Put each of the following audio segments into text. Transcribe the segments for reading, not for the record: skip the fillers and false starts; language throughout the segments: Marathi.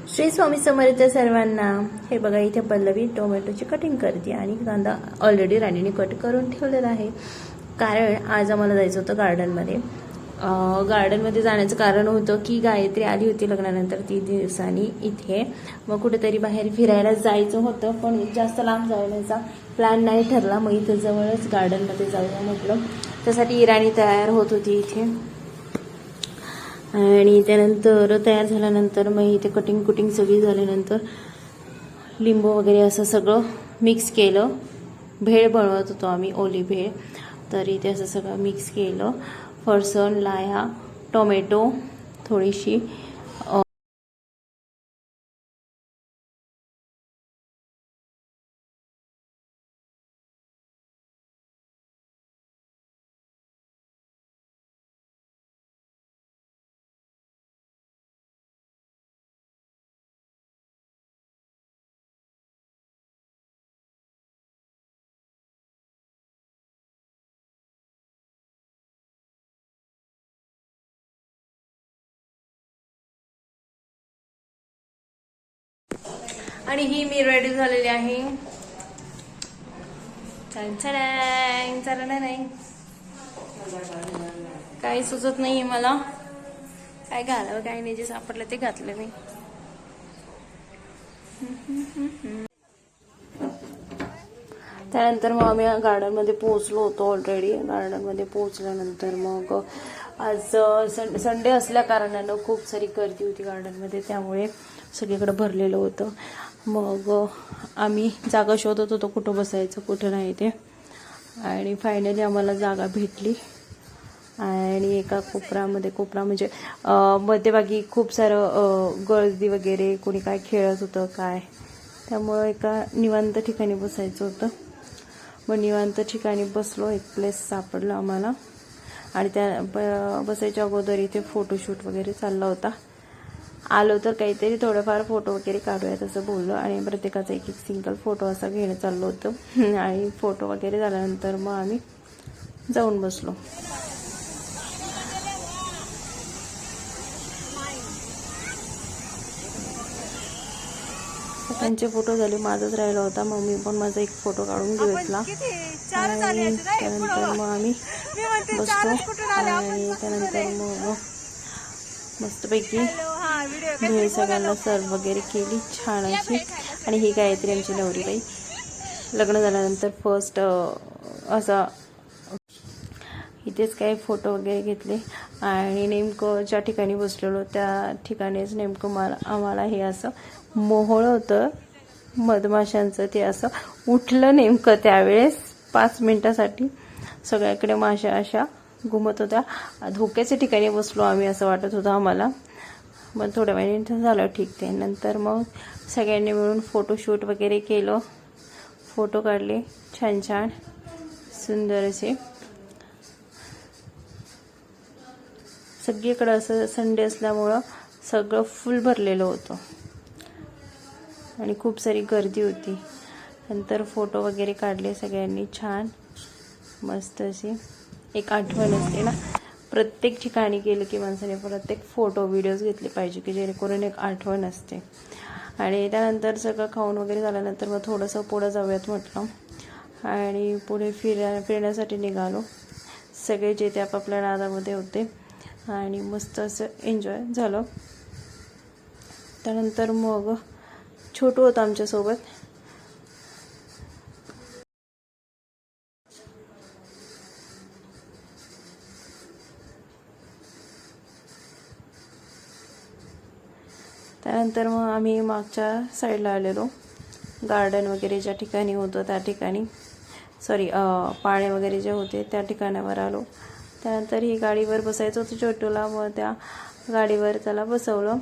श्री स्वामी समर्थ सर्वांना। हे बघा, इथे पल्लवी टोमॅटोची कटिंग करते आणि कांदा ऑलरेडी राणीने कट करून ठेवलेला आहे, कारण आज आम्हाला जायचं होतं गार्डनमध्ये। गार्डनमध्ये जाण्याचं कारण होतं की गायत्री आली होती लग्नानंतर 3 दिवसांनी इथे, मग कुठेतरी बाहेर फिरायला जायचं होतं, पण जास्त लांब जाण्याचा प्लॅन नाही ठरला। मग इथे जवळच गार्डनमध्ये जाऊया म्हटलं, त्यासाठी राणी तयार होत होती इथे। आणि त्यानंतर तयार झाल्यानंतर मग इथे कटिंग सगळी झाल्यानंतर लिंबू वगैरे असं सगळं मिक्स केलं। भेळ बनवत होतो आम्ही, ओली भेळ। तर इथे असं सगळं मिक्स केलं, फरसण, लाया, टोमॅटो, थोडीशी आणि ही मी रेडी झालेली आहे। नाही काही सुचत नाहीये मला, काय घालावं काय नाही, जे सापडलं ते घातलं मी। त्यानंतर मग आम्ही गार्डनमध्ये पोहोचलो होतो ऑलरेडी। गार्डनमध्ये पोहोचल्यानंतर मग आज संडे असल्या कारणानं खूप सारी गर्दी होती गार्डनमध्ये, त्यामुळे सगळीकडे भरलेलं होतं। मग आम्ही जागा शोधत होतो कुठं बसायचं कुठं नाही ते, आणि फायनली आम्हाला जागा भेटली। आणि एका कोपरा म्हणजे मध्यभागी खूप सारं गर्दी वगैरे, कोणी काय खेळत होतं काय, त्यामुळं एका निवांत ठिकाणी बसायचं होतं। मग निवांत ठिकाणी बसलो, एक प्लेस सापडला आम्हाला। आणि त्या बसायच्या अगोदर इथे फोटोशूट वगैरे चालला होता। आलो तर काहीतरी थोडंफार फोटो वगैरे काढूयात असं बोललो, आणि प्रत्येकाचा एक सिंगल फोटो असा घेणं चाललं होतं। आणि फोटो वगैरे झाल्यानंतर मग आम्ही जाऊन बसलो। त्यांचे फोटो झाले, माझाच राहिला होता। मग मी पण माझा एक फोटो काढून घेतला, आणि त्यानंतर मग आम्ही बसतो। आणि त्यानंतर मग मस्तपैकी भेळ सगळ्यांना सर्व वगैरे केली छान अशी। आणि ही गायत्री आमची नवरीबाई, लग्न झाल्यानंतर फर्स्ट असा इथेच काही फोटो वगैरे घेतले। आणि नेमकं ज्या ठिकाणी बसलेलो त्या ठिकाणीच नेमकं आम्हाला हे असं मोहोळ होतं मधमाशांचं, ते असं उठलं नेमकं त्यावेळेस 5 मिनिटासाठी। सगळ्याकडे माशा अशा घुमत होत्या, धोक्याच्या ठिकाणी बसलो आम्ही असं वाटत होतं आम्हाला। मग थोड्या वेळाने झालं ठीक ते। नंतर मग सगळ्यांनी मिळून फोटोशूट वगैरे केलं, फोटो काढले छान छान सुंदर असे। सगळीकडं असं संडे असल्यामुळं सगळं फुल भरलेलं होतं आणि खूप सारी गर्दी होती। नंतर फोटो वगैरे काढले सगळ्यांनी छान मस्त असे। एक आठवण असते ना, प्रत्येक ठिकाणी गेलं की माणसाने प्रत्येक फोटो व्हिडिओज घेतले पाहिजे, की जेणेकरून एक आठवण असते। आणि त्यानंतर सगळं खाऊन वगैरे झाल्यानंतर मग थोडंसं पुढं जाऊयात म्हटलं, आणि पुढे फिरण्यासाठी निघालो। सगळे जे ते आपापल्या नादामध्ये होते, आणि मस्त असं एन्जॉय झालं। त्यानंतर मग छोटू होता आमच्यासोबत, त्यानंतर मग आम्ही मागच्या साईडला आलेलो, गार्डन वगैरे ज्या ठिकाणी होतं त्या ठिकाणी, सॉरी पाळे वगैरे जे होते त्या ठिकाणावर आलो। त्यानंतर ही गाडीवर बसायचं होतं छोटूला, मग त्या गाडीवर त्याला बसवलं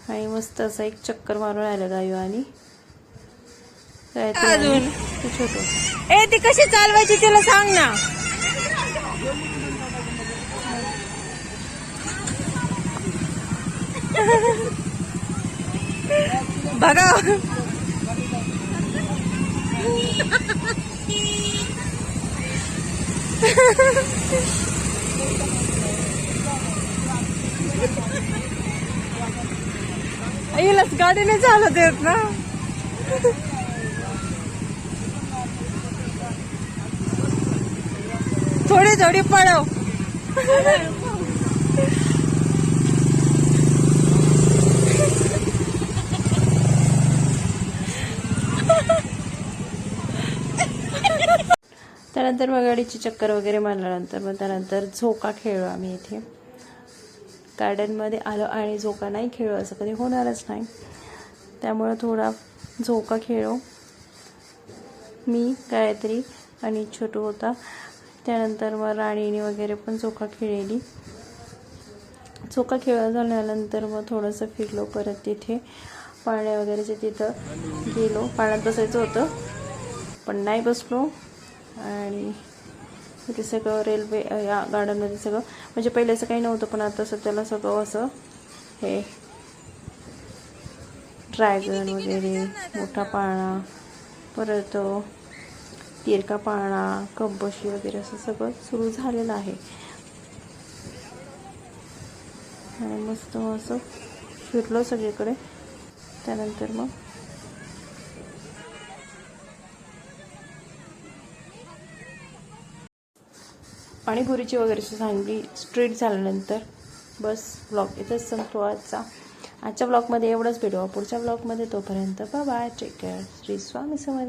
आणि मस्त असं एक चक्कर मारून आलं गायू। आणि काय ते छोटू, ए ती कशी चालवायची तिला सांग ना। बघा हिलाच गाडीने चालत येत ना. थोडी थोडी पळव. त्यानंतर मग गाडीची चक्कर वगैरे मारल्यानंतर मग त्यानंतर झोका खेळलो आम्ही इथे गार्डनमध्ये आलो आणि झोका नाही खेळलो असं कधी होणारच नाही. त्यामुळं थोडा झोका खेळलो मी, गायत्री आणि छोटू होता. त्यानंतर मग राणीने वगैरे पण झोका खेळलेली. झोका खेळ झाल्यानंतर मग थोडंसं फिरलो परत तिथे पाण्या वगैरेचे तिथं गेलो. पाण्यात बसायचं होतं पण नाही बसलो. आणि इथे सगळं रेल्वे या गार्डनमध्ये सगळं म्हणजे पहिले असं काही नव्हतं पण आता सध्याला सगळं असं हे ड्रॅगन वगैरे, मोठा पाळणा, परत तिरका पाळणा, कपबशी वगैरे असं सगळं सुरू झालेलं आहे. आणि मस्त असं फिरलो सगळीकडे. त्यानंतर मग पाणीपुरीची वगैरे चांगली स्ट्रीट झाल्यानंतर बस ब्लॉग इथंच संपतो आजच्या ब्लॉगमध्ये एवढंच भेटू पुढच्या ब्लॉगमध्ये. तोपर्यंत bye bye, take care. Shri Swami समर्थ.